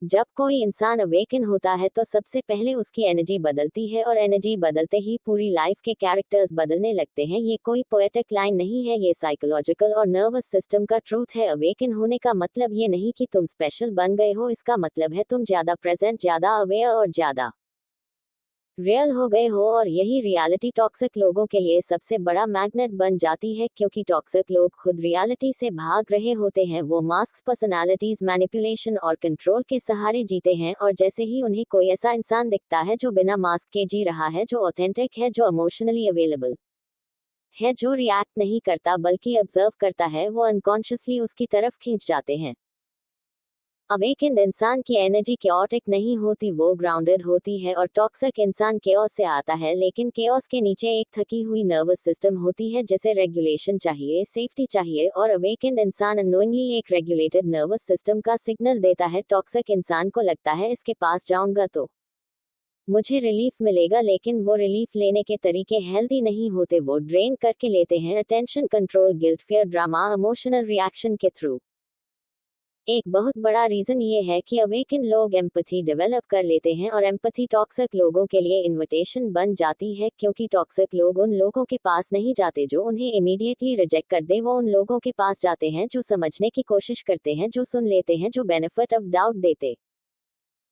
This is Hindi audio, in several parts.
जब कोई इंसान अवेकन होता है तो सबसे पहले उसकी एनर्जी बदलती है और एनर्जी बदलते ही पूरी लाइफ के कैरेक्टर्स बदलने लगते हैं। ये कोई पोएटिक लाइन नहीं है, ये साइकोलॉजिकल और नर्वस सिस्टम का ट्रूथ है। अवेकन होने का मतलब ये नहीं कि तुम स्पेशल बन गए हो, इसका मतलब है तुम ज्यादा प्रेजेंट, ज्यादा अवेयर और ज्यादा रियल हो गए हो। और यही रियलिटी टॉक्सिक लोगों के लिए सबसे बड़ा मैग्नेट बन जाती है, क्योंकि टॉक्सिक लोग खुद रियलिटी से भाग रहे होते हैं। वो मास्क, पर्सनालिटीज, मैनिपुलेशन और कंट्रोल के सहारे जीते हैं, और जैसे ही उन्हें कोई ऐसा इंसान दिखता है जो बिना मास्क के जी रहा है, जो ऑथेंटिक है, जो इमोशनली अवेलेबल है, जो रिएक्ट नहीं करता बल्कि ऑब्जर्व करता है, वो अनकॉन्शियसली उसकी तरफ खींच जाते हैं। अवेकेंड इंसान की एनर्जी केओटिक नहीं होती, वो ग्राउंडेड होती है। और टॉक्सिक इंसान केओस से आता है, लेकिन केओस के नीचे एक थकी हुई नर्वस सिस्टम होती है, जिसे रेगुलेशन चाहिए, सेफ्टी चाहिए। और अवेकेंड इंसान अननोइंगली एक रेगुलेटेड नर्वस सिस्टम का सिग्नल देता है। टॉक्सिक इंसान को लगता है इसके पास जाऊंगा तो मुझे रिलीफ मिलेगा, लेकिन वो रिलीफ लेने के तरीके हेल्दी नहीं होते। वो ड्रेन करके लेते हैं, attention, control, guilt, fear, drama, emotional reaction के थ्रू। एक बहुत बड़ा रीजन ये है कि अवेकन लोग एम्पथी डेवलप कर लेते हैं, और एम्पथी टॉक्सिक लोगों के लिए इनविटेशन बन जाती है, क्योंकि टॉक्सिक लोग उन लोगों के पास नहीं जाते जो उन्हें इमीडिएटली रिजेक्ट कर दे। वो उन लोगों के पास जाते हैं जो समझने की कोशिश करते हैं, जो सुन लेते हैं, जो बेनिफिट ऑफ डाउट देते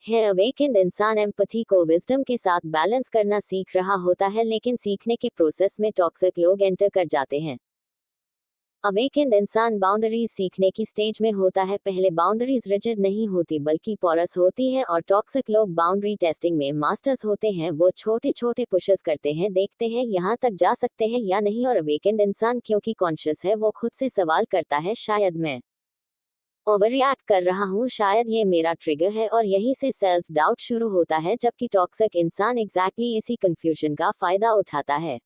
हैं। अवेकन इंसान एम्पथी को विजडम के साथ बैलेंस करना सीख रहा होता है, लेकिन सीखने के प्रोसेस में टॉक्सिक लोग एंटर कर जाते हैं। अवेकेंड इंसान बाउंड्रीज सीखने की स्टेज में होता है। पहले बाउंड्रीज रिजिड नहीं होती बल्कि पोरस होती है, और टॉक्सिक लोग बाउंड्री टेस्टिंग में मास्टर्स होते हैं। वो छोटे छोटे पुशेस करते हैं, देखते हैं यहाँ तक जा सकते हैं या नहीं। और अवेकेंड इंसान क्योंकि कॉन्शियस है, वो खुद से सवाल करता है, शायद मैं ओवर रिएक्ट कर रहा हूँ, शायद ये मेरा ट्रिगर है। और यहीं से सेल्फ डाउट शुरू होता है, जबकि टॉक्सिक इंसान एग्जैक्टली इसी कंफ्यूजन का फायदा उठाता है।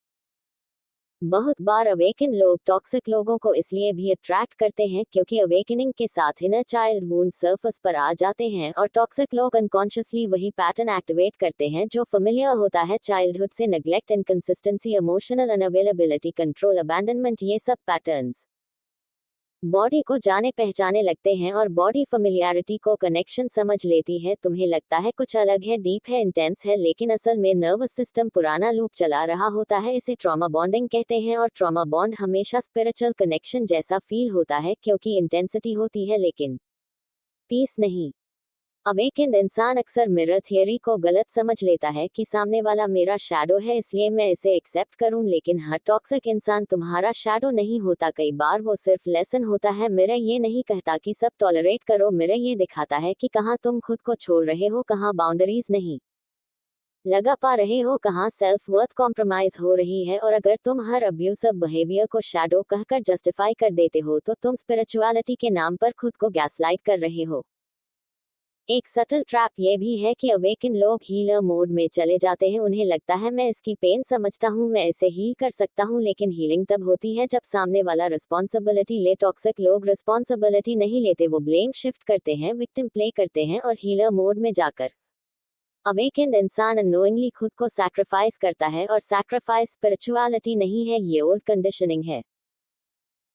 बहुत बार अवेकन लोग टॉक्सिक लोगों को इसलिए भी अट्रैक्ट करते हैं क्योंकि अवेकनिंग के साथ इनर चाइल्ड वुंड सरफेस पर आ जाते हैं, और टॉक्सिक लोग अनकॉन्शियसली वही पैटर्न एक्टिवेट करते हैं जो फेमिलियर होता है चाइल्डहुड से। Neglect, inconsistency, emotional unavailability, control, abandonment, ये सब पैटर्न्स बॉडी को जाने पहचाने लगते हैं, और बॉडी फेमिलियरिटी को कनेक्शन समझ लेती है। तुम्हें लगता है कुछ अलग है, डीप है, इंटेंस है, लेकिन असल में नर्वस सिस्टम पुराना लूप चला रहा होता है। इसे ट्रॉमा बॉन्डिंग कहते हैं, और ट्रॉमा बॉन्ड हमेशा स्पिरिचुअल कनेक्शन जैसा फील होता है, क्योंकि इंटेंसिटी होती है लेकिन पीस नहीं। अवेकेंड इंसान अक्सर मिरर थियरी को गलत समझ लेता है कि सामने वाला मेरा शैडो है, इसलिए मैं इसे एक्सेप्ट करूं। लेकिन हर टॉक्सिक इंसान तुम्हारा शैडो नहीं होता, कई बार वो सिर्फ लेसन होता है। मिरर ये नहीं कहता कि सब टॉलरेट करो, मिरर ये दिखाता है कि कहाँ तुम खुद को छोड़ रहे हो, कहाँ बाउंड्रीज नहीं लगा पा रहे हो, कहाँ सेल्फ वर्थ कॉम्प्रोमाइज हो रही है। और अगर तुम हर अब्यूसिव बिहेवियर को शैडो कहकर जस्टिफाई कर देते हो, तो तुम स्पिरिचुअलिटी के नाम पर खुद को गैसलाइट कर रहे हो। एक सटल ट्रैप ये भी है कि अवेकन लोग हीलर मोड में चले जाते हैं। उन्हें लगता है मैं इसकी पेन समझता हूँ, मैं इसे हील कर सकता हूँ, लेकिन हीलिंग तब होती है जब सामने वाला रिस्पॉन्सिबिलिटी ले। टॉक्सिक लोग रिस्पॉन्सिबिलिटी नहीं लेते, वो ब्लेम शिफ्ट करते हैं, विक्टिम प्ले करते हैं, और हीलर मोड में जाकर अवेकेंड इंसान अननोइंगली खुद को सैक्रिफाइस करता है। और सैक्रिफाइस स्पिरिचुअलिटी नहीं है, ये ओल्ड कंडीशनिंग है।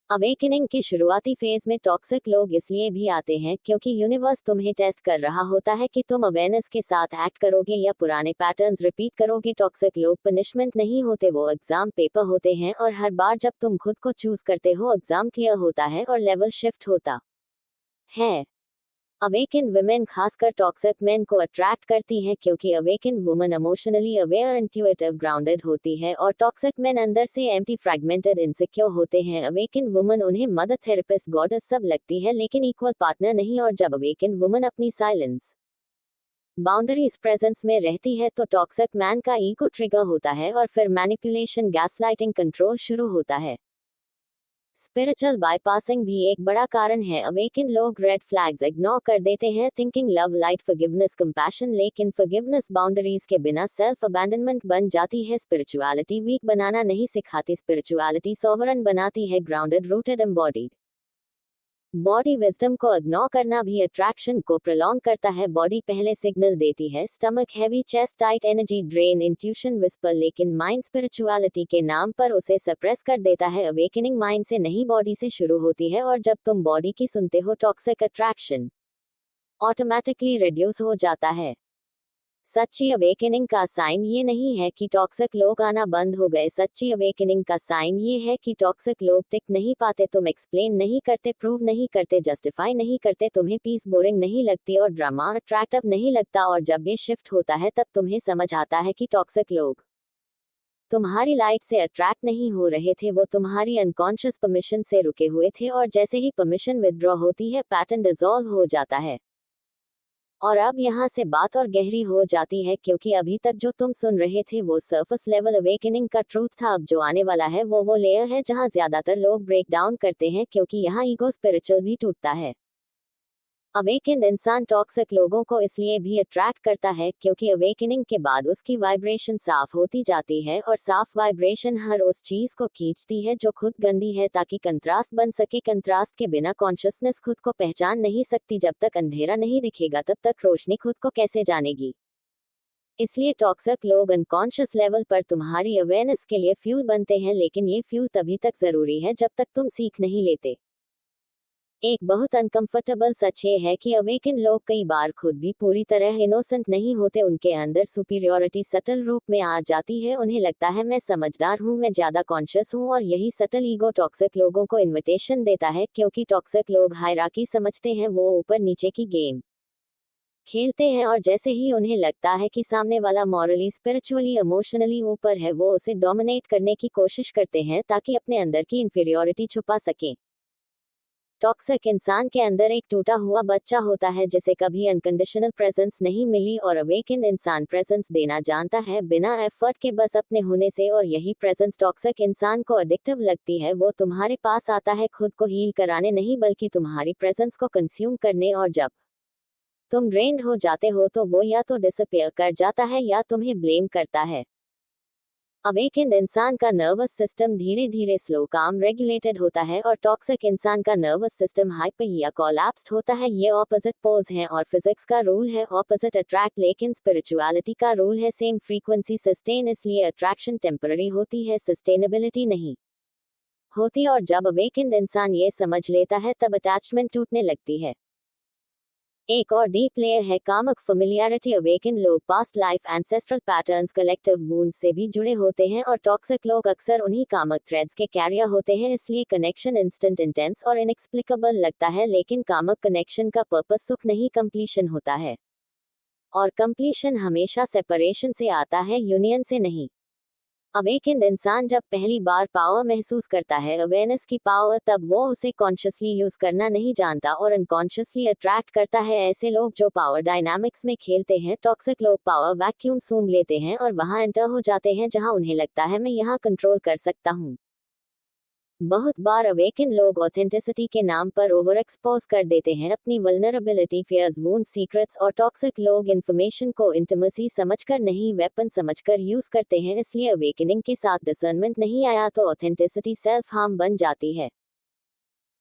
अवेकनिंग के शुरुआती फेज में टॉक्सिक लोग इसलिए भी आते हैं क्योंकि यूनिवर्स तुम्हें टेस्ट कर रहा होता है कि तुम अवेयरनेस के साथ एक्ट करोगे या पुराने पैटर्न्स रिपीट करोगे। टॉक्सिक लोग पनिशमेंट नहीं होते, वो एग्जाम पेपर होते हैं, और हर बार जब तुम खुद को चूज करते हो, एग्जाम क्लियर होता है और लेवल शिफ्ट होता है। अवेकन वुमेन खासकर टॉक्सिक मेन को अट्रैक्ट करती हैं, क्योंकि awaken woman emotionally aware, intuitive, grounded होती है, और टॉक्सिक मेन अंदर से एम्प्टी, फ्रैगमेंटेड, इनसिक्योर होते हैं। अवेकन वुमन उन्हें मदर, थेरेपिस्ट, गॉडेस सब लगती है, लेकिन इक्वल पार्टनर नहीं। और जब अवेकन वुमन अपनी साइलेंस बाउंड्रीज प्रेजेंस में रहती है, तो टॉक्सिक मैन का ईगो ट्रिगर होता है, और फिर मैनिपुलेशन, गैसलाइटिंग, कंट्रोल शुरू होता है। स्पिरिचुअल बाईपासिंग भी एक बड़ा कारण है। अवेकन लोग रेड फ्लैग्स इग्नोर कर देते हैं, thinking love, light, forgiveness, compassion, लेकिन फॉरगिवनेस बाउंड्रीज के बिना सेल्फ अबैंडनमेंट बन जाती है। स्पिरिचुअलिटी वीक बनाना नहीं सिखाती, स्पिरिचुअलिटी सॉवरन बनाती है, grounded, rooted, embodied. Body wisdom को इग्नोर करना भी अट्रैक्शन को प्रोलॉन्ग करता है। बॉडी पहले सिग्नल देती है, stomach heavy, chest tight, energy drain, intuition, whisper, लेकिन माइंड स्पिरिचुअलिटी के नाम पर उसे सप्रेस कर देता है। अवेकनिंग माइंड से नहीं, बॉडी से शुरू होती है, और जब तुम बॉडी की सुनते हो, टॉक्सिक अट्रैक्शन ऑटोमेटिकली रिड्यूस हो जाता है। सच्ची अवेकनिंग का साइन ये नहीं है कि टॉक्सिक लोग आना बंद हो गए। सच्ची अवेकनिंग का साइन ये है कि टॉक्सिक लोग टिक नहीं पाते। तुम एक्सप्लेन नहीं करते, प्रूव नहीं करते, जस्टिफाई नहीं करते, तुम्हें पीस बोरिंग नहीं लगती और ड्रामा अट्रैक्टिव नहीं लगता, और जब ये शिफ्ट होता है तब तुम्हें समझ आता है कि टॉक्सिक लोग तुम्हारी लाइट से अट्रैक्ट नहीं हो रहे थे, वो तुम्हारी अनकॉन्शियस परमिशन से रुके हुए थे, और जैसे ही परमिशन विदड्रॉ होती है पैटर्न डिसॉल्व हो जाता है। और अब यहाँ से बात और गहरी हो जाती है, क्योंकि अभी तक जो तुम सुन रहे थे वो सरफेस लेवल अवेकनिंग का ट्रूथ था। अब जो आने वाला है वो लेयर है जहाँ ज्यादातर लोग ब्रेक डाउन करते हैं, क्योंकि यहाँ ईगो स्पिरिचुअल भी टूटता है। अवेकन्ड इंसान टॉक्सिक लोगों को इसलिए भी अट्रैक्ट करता है क्योंकि अवेकनिंग के बाद उसकी वाइब्रेशन साफ होती जाती है, और साफ वाइब्रेशन हर उस चीज को खींचती है जो खुद गंदी है, ताकि कंट्रास्ट बन सके। कंट्रास्ट के बिना कॉन्शियसनेस खुद को पहचान नहीं सकती। जब तक अंधेरा नहीं दिखेगा तब तक रोशनी खुद को कैसे जानेगी। इसलिए टॉक्सिक लोग अनकॉन्शियस लेवल पर तुम्हारी अवेयरनेस के लिए फ्यूल बनते हैं, लेकिन ये फ्यूल तभी तक जरूरी है जब तक तुम सीख नहीं लेते। एक बहुत अनकंफर्टेबल सच ये है कि अवेकन लोग कई बार खुद भी पूरी तरह इनोसेंट नहीं होते। उनके अंदर सुपीरियोरिटी सटल रूप में आ जाती है। उन्हें लगता है मैं समझदार हूँ, मैं ज्यादा कॉन्शियस हूँ, और यही सटल ईगो टॉक्सिक लोगों को इनविटेशन देता है, क्योंकि टॉक्सिक लोग हायरार्की समझते हैं। वो ऊपर नीचे की गेम खेलते हैं, और जैसे ही उन्हें लगता है कि सामने वाला मॉरली, स्पिरिचुअली, इमोशनली ऊपर है, वो उसे डोमिनेट करने की कोशिश करते हैं ताकि अपने अंदर की इंफीरियोरिटी छुपा सकें। टॉक्सिक इंसान के अंदर एक टूटा हुआ बच्चा होता है जिसे कभी अनकंडीशनल प्रेजेंस नहीं मिली, और अवेकन्ड इंसान प्रेजेंस देना जानता है बिना एफर्ट के, बस अपने होने से, और यही प्रेजेंस टॉक्सिक इंसान को एडिक्टिव लगती है। वो तुम्हारे पास आता है खुद को हील कराने नहीं, बल्कि तुम्हारी प्रेजेंस को कंज्यूम करने, और जब तुम ड्रेन्ड हो जाते हो तो वो या तो डिसअपियर कर जाता है या तुम्हें ब्लेम करता है। अवेकन्ड इंसान का नर्वस सिस्टम धीरे धीरे स्लो काम रेगुलेटेड होता है, और टॉक्सिक इंसान का नर्वस सिस्टम हाइपर या कोलैप्स्ड होता है। ये ऑपोजिट पोल्स हैं, और फिजिक्स का रूल है ऑपोजिट अट्रैक्ट, लेकिन स्पिरिचुअलिटी का रूल है सेम फ्रीक्वेंसी सस्टेन। इसलिए अट्रैक्शन टेम्पररी होती है, सस्टेनेबिलिटी नहीं होती, और जब अवेकन्ड इंसान ये समझ लेता है तब अटैचमेंट टूटने लगती है। एक और डीप लेयर है कामक फेमिलियरिटी। अवेकन लोग past life, ancestral patterns, collective wounds से भी जुड़े होते हैं, और टॉक्सिक लोग अक्सर उन्हीं कामक थ्रेड्स के कैरियर होते हैं। इसलिए कनेक्शन इंस्टेंट, इंटेंस और इनएक्सप्लिकेबल लगता है, लेकिन कामक कनेक्शन का पर्पस सुख नहीं, कंप्लीशन होता है, और कंप्लीशन हमेशा सेपरेशन से आता है, यूनियन से नहीं। अवेकन्ड इंसान जब पहली बार पावर महसूस करता है, अवेयरनेस की पावर, तब वो उसे कॉन्शियसली यूज करना नहीं जानता और अनकॉन्शियसली अट्रैक्ट करता है ऐसे लोग जो पावर डायनामिक्स में खेलते हैं। टॉक्सिक लोग पावर वैक्यूम सूंघ लेते हैं और वहां एंटर हो जाते हैं जहां उन्हें लगता है मैं यहाँ कंट्रोल कर सकता हूँ। बहुत बार अवेकन लोग ऑथेंटिसिटी के नाम पर ओवर एक्सपोज कर देते हैं अपनी वल्नरेबिलिटी, फियर्स, वूंड, सीक्रेट्स, और टॉक्सिक लोग इंफॉर्मेशन को इंटिमेसी समझकर नहीं, वेपन समझकर यूज करते हैं। इसलिए अवेकनिंग के साथ डिसर्नमेंट नहीं आया तो ऑथेंटिसिटी सेल्फ हार्म बन जाती है।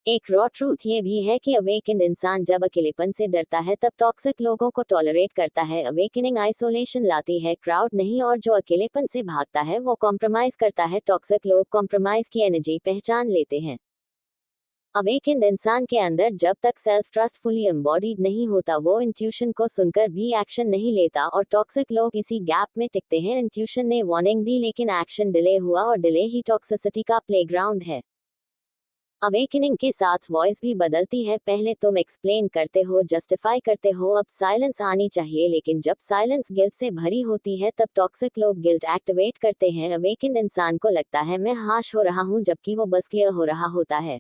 एक रॉ ट्रूथ ये भी है कि अवेकन्ड इंसान जब अकेलेपन से डरता है तब टॉक्सिक लोगों को टॉलरेट करता है। अवेकनिंग आइसोलेशन लाती है, क्राउड नहीं, और जो अकेलेपन से भागता है वो कॉम्प्रोमाइज करता है। टॉक्सिक लोग कॉम्प्रोमाइज की एनर्जी पहचान लेते हैं। अवेकन्ड इंसान के अंदर जब तक सेल्फ ट्रस्ट फुली एम्बॉडीड नहीं होता वो इंट्यूशन को सुनकर भी एक्शन नहीं लेता, और टॉक्सिक लोग इसी गैप में टिकते हैं। इंट्यूशन ने वार्निंग दी लेकिन एक्शन डिले हुआ, और डिले ही टॉक्सिसिटी का प्लेग्राउंड है। अवेकनिंग के साथ वॉइस भी बदलती है। पहले तुम एक्सप्लेन करते हो, जस्टिफाई करते हो, अब साइलेंस आनी चाहिए, लेकिन जब साइलेंस गिल्ट से भरी होती है तब टॉक्सिक लोग गिल्ट एक्टिवेट करते हैं। अवेकन्ड इंसान को लगता है मैं हाश हो रहा हूँ, जबकि वो बस क्लियर हो रहा होता है।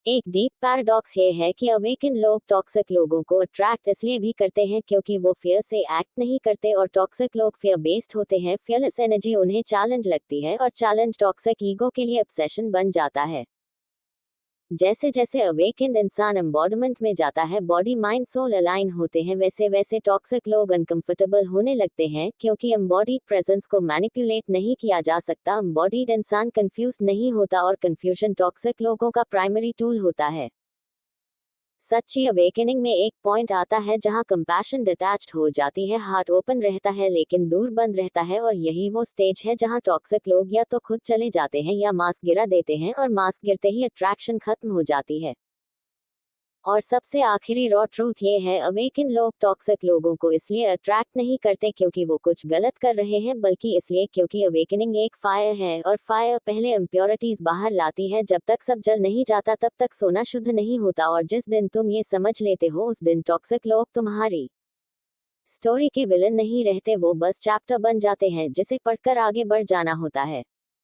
एक डीप पैराडॉक्स ये है कि अवेकन लोग टॉक्सिक लोगों को अट्रैक्ट इसलिए भी करते हैं क्योंकि वो फियर से एक्ट नहीं करते, और टॉक्सिक लोग फियर बेस्ड होते हैं। फियरलेस एनर्जी उन्हें चैलेंज लगती है, और चैलेंज टॉक्सिक ईगो के लिए ऑब्सेशन बन जाता है। जैसे जैसे अवेकन्ड इंसान एम्बॉडीमेंट में जाता है, बॉडी माइंड सोल अलाइन होते हैं, वैसे वैसे टॉक्सिक लोग अनकंफर्टेबल होने लगते हैं, क्योंकि एम्बॉडीड प्रेजेंस को मैनिपुलेट नहीं किया जा सकता। एम्बॉडीड इंसान कंफ्यूज नहीं होता, और कंफ्यूजन टॉक्सिक लोगों का प्राइमरी टूल होता है। सच्ची अवेकनिंग में एक पॉइंट आता है जहां कंपैशन डिटैच्ड हो जाती है, हार्ट ओपन रहता है लेकिन दूर बंद रहता है, और यही वो स्टेज है जहां टॉक्सिक लोग या तो खुद चले जाते हैं या मास्क गिरा देते हैं, और मास्क गिरते ही अट्रैक्शन खत्म हो जाती है। और सबसे आखिरी रॉ ट्रूथ ये है, अवेकन लोग टॉक्सिक लोगों को इसलिए अट्रैक्ट नहीं करते क्योंकि वो कुछ गलत कर रहे हैं, बल्कि इसलिए क्योंकि अवेकनिंग एक फायर है और फायर पहले इम्प्योरिटीज बाहर लाती है। जब तक सब जल नहीं जाता तब तक सोना शुद्ध नहीं होता, और जिस दिन तुम ये समझ लेते हो उस दिन टॉक्सिक लोग तुम्हारी स्टोरी के विलन नहीं रहते, वो बस चैप्टर बन जाते हैं जिसे पढ़कर आगे बढ़ जाना होता है।